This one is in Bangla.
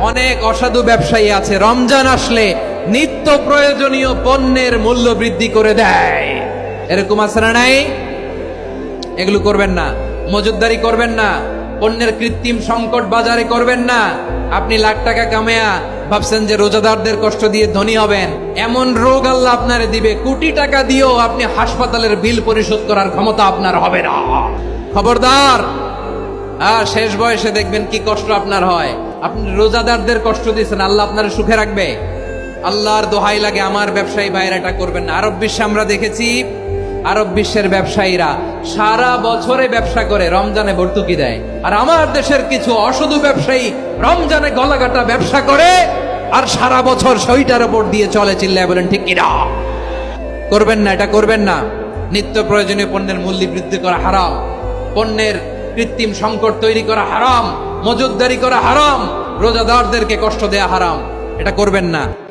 অনেক অসাধু ব্যবসায়ী আছে রমজান আসলে নিত্য প্রয়োজনীয় পণ্যের মূল্য বৃদ্ধি করে দেয়। এরকম আছে না নাই? এগুলো করবেন না, মজুতদারি করবেন না, পণ্যের কৃত্রিম সংকট বাজারে করবেন না। আপনি লাখ টাকা কামায়া ভাবছেন যে রোজাদারদের কষ্ট দিয়ে ধনী হবেন, এমন রোগ আল্লাহ আপনারে দিবে, কোটি টাকা দিয়েও আপনি হাসপাতালের বিল পরিশোধ করার ক্ষমতা আপনার হবে না। খবরদার। শেষ বয়সে দেখবেন কি কষ্ট আপনার হয়। আপনি রোজাদারদের কষ্ট দিয়েছেন, আল্লাহ আপনার সুখে রাখবে? আল্লাহর দোহাই লাগে আমার ব্যবসায়ী ভাইরা এটা করবেন না। আরব বিশ্বে আমরা দেখেছি, আরব বিশ্বের ব্যবসায়ীরা সারা বছরে ব্যবসা করে, রমজানে ভর্তুকি দেয়। আর আমার দেশের কিছু অসাধু ব্যবসায়ী রমজানে গলাকাটা ব্যবসা করে আর সারা বছর সইটার উপর দিয়ে চলে। চিল্লায় বলেন ঠিক কিনা? করবেন না, এটা করবেন না। নিত্য প্রয়োজনীয় পণ্যের মূল্য বৃদ্ধি করা হারাম, পণ্যের কৃত্রিম সংকট তৈরি করা হারাম, মজুতদারি করা হারাম, রোজাদারদেরকে কষ্ট দেয়া হারাম। এটা করবেন না।